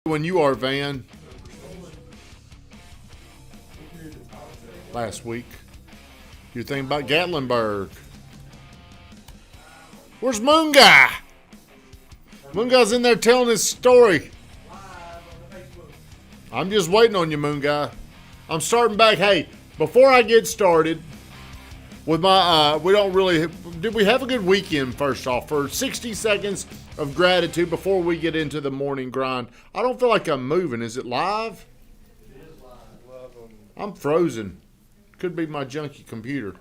When you are Van last week, you're thinking about Gatlinburg. Where's Moon Guy? Moon Guy's in there telling his story. I'm just waiting on you, Moon Guy. I'm starting back. Hey, before I get started with my, did we have a good weekend first off? For 60 seconds of gratitude before we get into the morning grind. I don't feel like I'm moving. Is it live? It is live. I'm frozen. Could be my junky computer.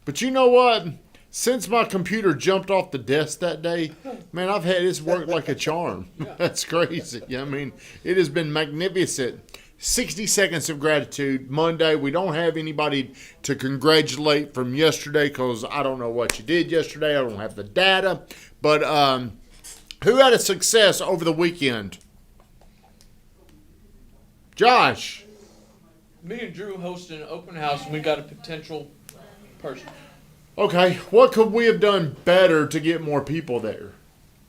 But you know what? Since my computer jumped off the desk that day, man, I've had this work like a charm. That's crazy. I mean, it has been magnificent. 60 seconds of gratitude. Monday, we don't have anybody to congratulate from yesterday because I don't know what you did yesterday. I don't have the data. But who had a success over the weekend? Josh. Me and Drew hosted an open house, and we got a potential person. Okay, what could we have done better to get more people there?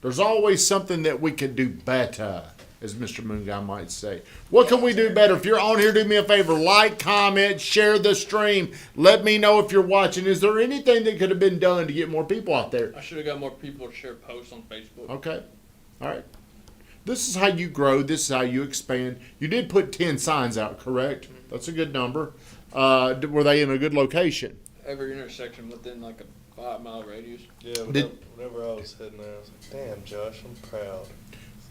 There's always something that we could do better, as Mr. Moon Guy might say. What can we do better? If you're on here, do me a favor. Like, comment, share the stream. Let me know if you're watching. Is there anything that could have been done to get more people out there? I should have got more people to share posts on Facebook. Okay, all right. This is how you grow. This is how you expand. You did put 10 signs out, correct? Mm-hmm. That's a good number. Were they in a good location? Every intersection within like a 5-mile radius. Yeah, whenever I was heading there, I was like, damn, Josh, I'm proud.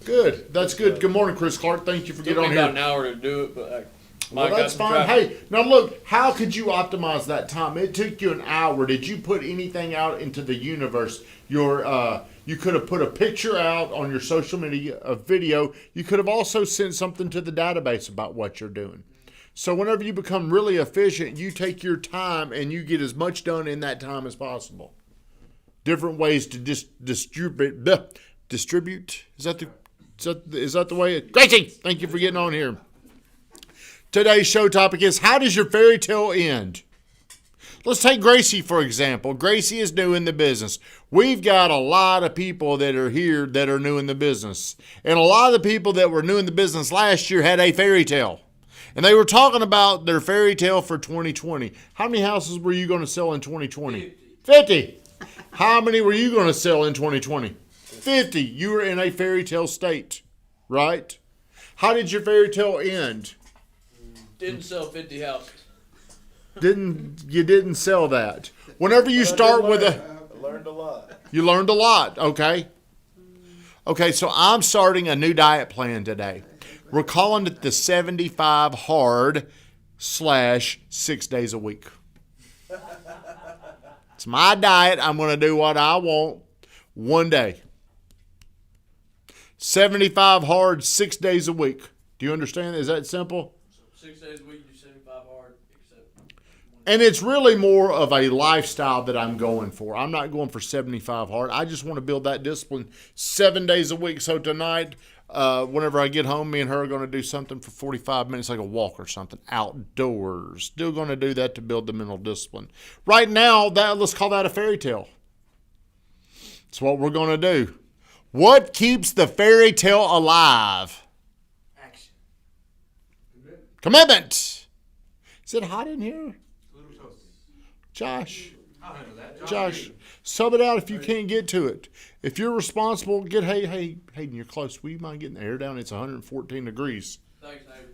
Good. That's good. Good morning, Chris Clark. Thank you for getting on here. It took me about an hour to do it, but well, that's fine. Hey, now look, how could you optimize that time? It took you an hour. Did you put anything out into the universe? You could have put a picture out on your social media, a video. You could have also sent something to the database about what you're doing. So whenever you become really efficient, you take your time and you get as much done in that time as possible. Different ways to distribute. Is that the way? Gracie, thank you for getting on here. Today's show topic is, how does your fairy tale end? Let's take Gracie, for example. Gracie is new in the business. We've got a lot of people that are here that are new in the business. And a lot of the people that were new in the business last year had a fairy tale. And they were talking about their fairy tale for 2020. How many houses were you going to sell in 2020? 50. How many were you going to sell in 2020? 50. You were in a fairy tale state, right? How did your fairy tale end? Didn't sell 50 houses. You didn't sell that. Whenever you start with I learned a lot. You learned a lot, okay? Okay, so I'm starting a new diet plan today. We're calling it the 75 hard / 6 days a week. It's my diet. I'm going to do what I want one day. 75 hard, 6 days a week. Do you understand? Is that simple? 6 days a week, you do 75 hard, except. And it's really more of a lifestyle that I'm going for. I'm not going for 75 hard. I just want to build that discipline 7 days a week. So tonight, whenever I get home, me and her are going to do something for 45 minutes, like a walk or something, outdoors. Still going to do that to build the mental discipline. Right now, let's call that a fairy tale. That's what we're going to do. What keeps the fairy tale alive? Action. Commitment. Is it hot in here? Josh. Josh, sub it out if you can't get to it. If you're responsible, hey, Hayden, you're close. Will you mind getting the air down? It's 114 degrees. Thanks, Hayden.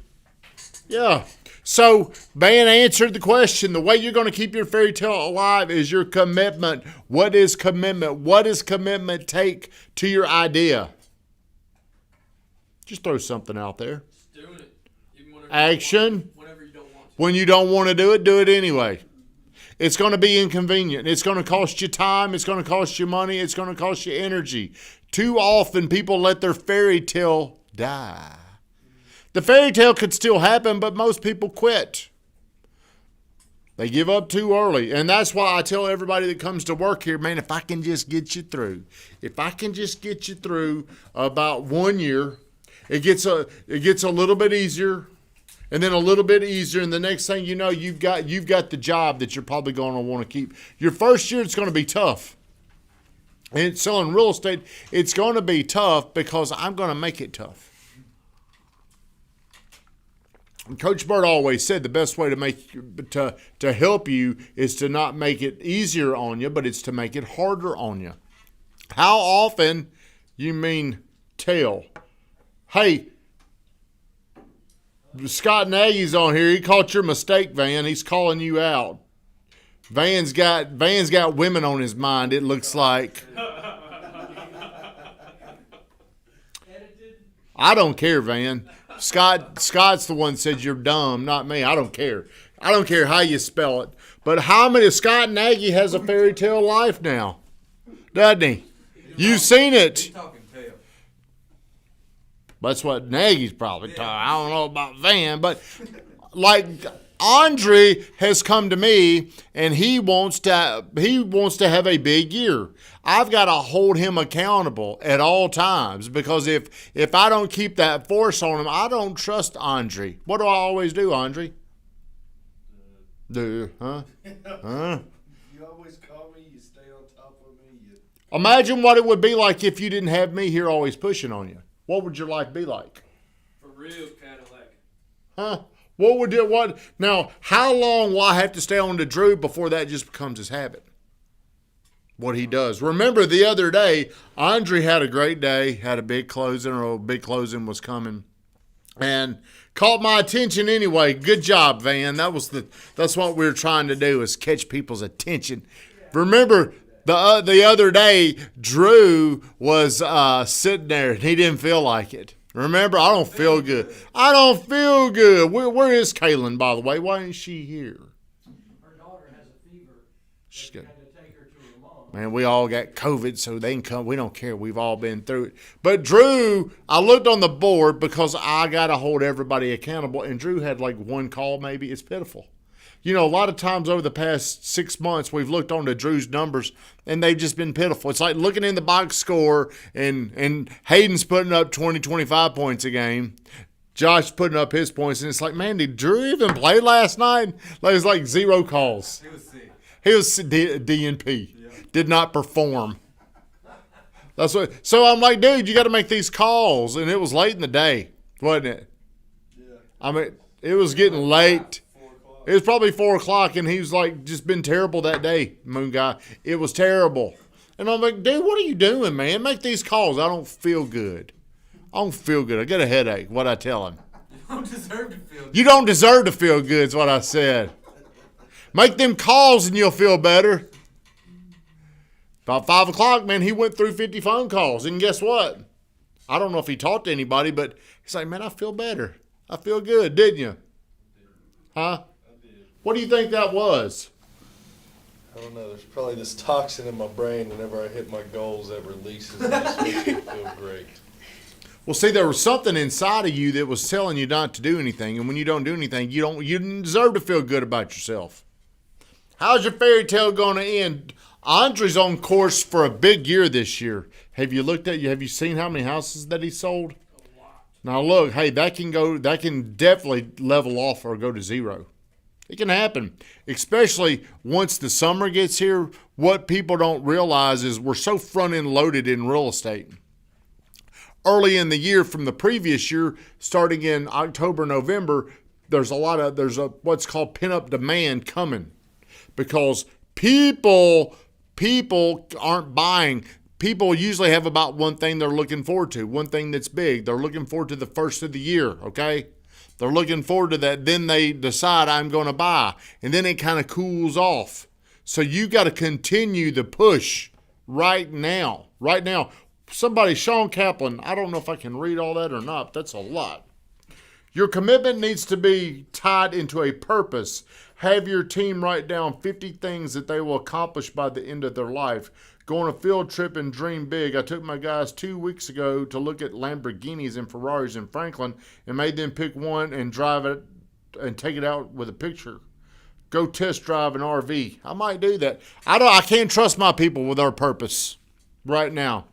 Yeah. So, Van answered the question. The way you're going to keep your fairy tale alive is your commitment. What is commitment? What does commitment take to your idea? Just throw something out there. Just doing it. Even Action. Whenever you don't want to. When you don't want to do it anyway. It's going to be inconvenient. It's going to cost you time. It's going to cost you money. It's going to cost you energy. Too often, people let their fairy tale die. The fairy tale could still happen, but most people quit. They give up too early. And that's why I tell everybody that comes to work here, man, if I can just get you through. If I can just get you through about 1 year, it gets a little bit easier. And then a little bit easier, and the next thing you know, you've got the job that you're probably going to want to keep. Your first year, it's going to be tough. And selling real estate, it's going to be tough because I'm going to make it tough. Coach Bird always said the best way to help you is to not make it easier on you, but it's to make it harder on you. How often you mean tell? Hey, Scott Nagy's on here. He caught your mistake, Van. He's calling you out. Van's got women on his mind, it looks like. I don't care, Van. Scott's the one that said you're dumb, not me. I don't care. I don't care how you spell it. But how many Scott Nagy has a fairy tale life now? Doesn't he? You've seen it. That's what Nagy's probably talking. I don't know about Van, but like Andre has come to me and he wants to have a big year. I've got to hold him accountable at all times because if I don't keep that force on him, I don't trust Andre. What do I always do, Andre? Huh? You always call me, you stay on top of me. Imagine what it would be like if you didn't have me here always pushing on you. What would your life be like? For real, Cadillac. Huh? What? Now, how long will I have to stay on to Drew before that just becomes his habit? What he does. Remember the other day, Andre had a great day, had a big closing, or a big closing was coming, and caught my attention anyway. Good job, Van. That's what we were trying to do, is catch people's attention. Remember the other day, Drew was sitting there and he didn't feel like it. Remember, I don't feel good. I don't feel good. Where is Kaylin, by the way? Why isn't she here? Her daughter has a fever. She's good. Had to take her to her mom. Man, we all got COVID, so they can come. We don't care. We've all been through it. But Drew, I looked on the board because I got to hold everybody accountable, and Drew had like one call maybe. It's pitiful. You know, a lot of times over the past 6 months, we've looked on to Drew's numbers, and they've just been pitiful. It's like looking in the box score, and Hayden's putting up 20, 25 points a game. Josh putting up his points, and it's like, man, did Drew even play last night? Like, it's like 0 calls. He was sick. He was DNP. Yeah. Did not perform. That's what. So I'm like, dude, you got to make these calls, and it was late in the day, wasn't it? Yeah. I mean, it was getting late. It was probably 4 o'clock, and he was like, just been terrible that day, Moon Guy. It was terrible. And I'm like, dude, what are you doing, man? Make these calls. I don't feel good. I don't feel good. I get a headache, what I tell him. You don't deserve to feel good. You don't deserve to feel good is what I said. Make them calls, and you'll feel better. About 5 o'clock, man, he went through 50 phone calls. And guess what? I don't know if he talked to anybody, but he's like, man, I feel better. I feel good, didn't you? Huh? What do you think that was? I don't know. There's probably this toxin in my brain whenever I hit my goals that releases and just makes me feel great. Well, see, there was something inside of you that was telling you not to do anything, and when you don't do anything, you didn't deserve to feel good about yourself. How's your fairy tale going to end? Andre's on course for a big year this year. Have you seen how many houses that he sold? A lot. Now look, hey, that can definitely level off or go to 0. It can happen, especially once the summer gets here. What people don't realize is we're so front-end loaded in real estate. Early in the year from the previous year, starting in October, November, there's what's called pent-up demand coming because people aren't buying. People usually have about one thing they're looking forward to, one thing that's big. They're looking forward to the first of the year, okay? They're looking forward to that. Then they decide I'm going to buy. And then it kind of cools off. So you got to continue the push right now. Right now. Somebody, Sean Kaplan, I don't know if I can read all that or not, but that's a lot. Your commitment needs to be tied into a purpose. Have your team write down 50 things that they will accomplish by the end of their life. Go on a field trip and dream big. I took my guys 2 weeks ago to look at Lamborghinis and Ferraris in Franklin and made them pick one and drive it and take it out with a picture. Go test drive an RV. I might do that. I can't trust my people with their purpose right now.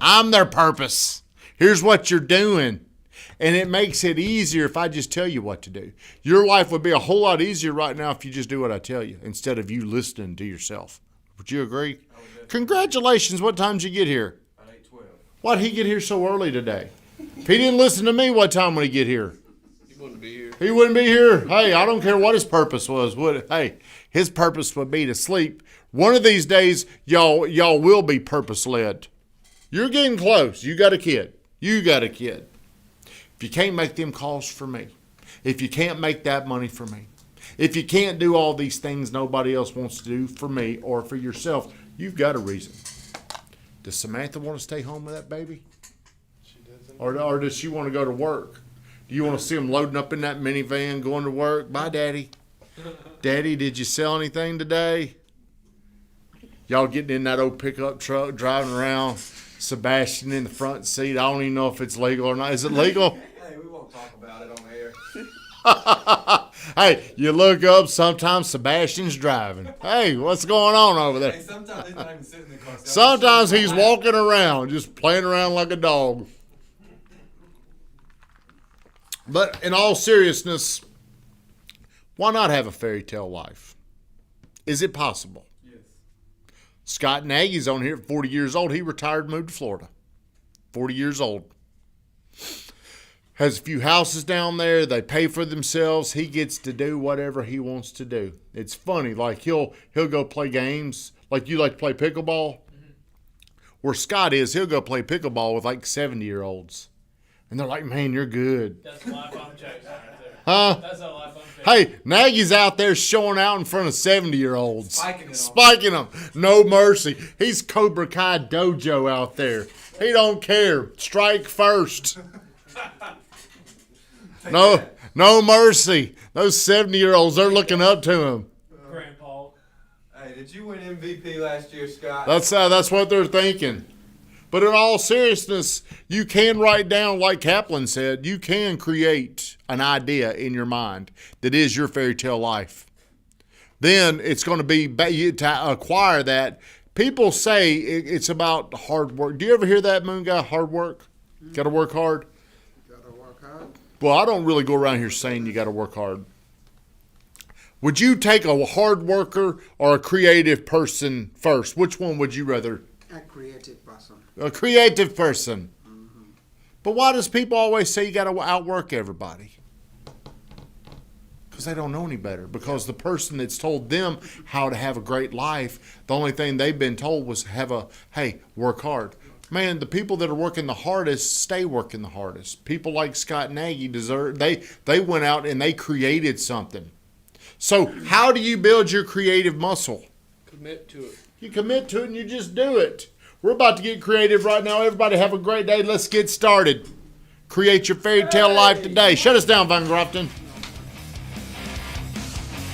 I'm their purpose. Here's what you're doing. And it makes it easier if I just tell you what to do. Your life would be a whole lot easier right now if you just do what I tell you instead of you listening to yourself. Would you agree? Congratulations. What time did you get here? At 8:12. Why'd he get here so early today? If he didn't listen to me, what time would he get here? He wouldn't be here. He wouldn't be here. Hey, I don't care what his purpose was. Hey, his purpose would be to sleep. One of these days, y'all will be purpose led. You're getting close. You got a kid. If you can't make them calls for me, if you can't make that money for me, if you can't do all these things nobody else wants to do for me or for yourself, you've got a reason. Does Samantha want to stay home with that baby? She doesn't. Or does she want to go to work? Do you want to see them loading up in that minivan going to work? Bye, Daddy. Daddy, did you sell anything today? Y'all getting in that old pickup truck, driving around, Sebastian in the front seat. I don't even know if it's legal or not. Is it legal? Hey, we won't talk about it on air. Hey, you look up, sometimes Sebastian's driving. Hey, what's going on over there? Hey, sometimes he's not even sitting in the car. Sometimes he's walking around, just playing around like a dog. But in all seriousness, why not have a fairy tale life? Is it possible? Yes. Scott Nagy's on here at 40 years old. He retired and moved to Florida. 40 years old. Has a few houses down there. They pay for themselves. He gets to do whatever he wants to do. It's funny. Like he'll go play games. Like you like to play pickleball. Where Scott is, he'll go play pickleball with like 70-year-olds. And they're like, man, you're good. That's the life I'm chasing right there. Huh? That's the life I'm chasing. Hey, Nagy's out there showing out in front of 70-year-olds. Spiking them. No mercy. He's Cobra Kai Dojo out there. He don't care. Strike first. No mercy. Those 70-year-olds, they're looking up to him. Grandpa. Hey, did you win MVP last year, Scott? That's what they're thinking. But in all seriousness, you can write down, like Kaplan said, you can create an idea in your mind that is your fairy tale life. Then it's going to be to acquire that. People say it's about hard work. Do you ever hear that, Moon Guy? Hard work? Got to work hard? Gotta work hard. Well, I don't really go around here saying you got to work hard. Would you take a hard worker or a creative person first? Which one would you rather? A creative person. A creative person. Mm-hmm. But why does people always say you got to outwork everybody? Because they don't know any better. Because the person that's told them how to have a great life, the only thing they've been told was work hard. Man, the people that are working the hardest stay working the hardest. People like Scott Nagy they went out and they created something. So how do you build your creative muscle? Commit to it. You commit to it and you just do it. We're about to get creative right now. Everybody have a great day. Let's get started. Create your fairy tale life today. Shut us down, Van Grafton.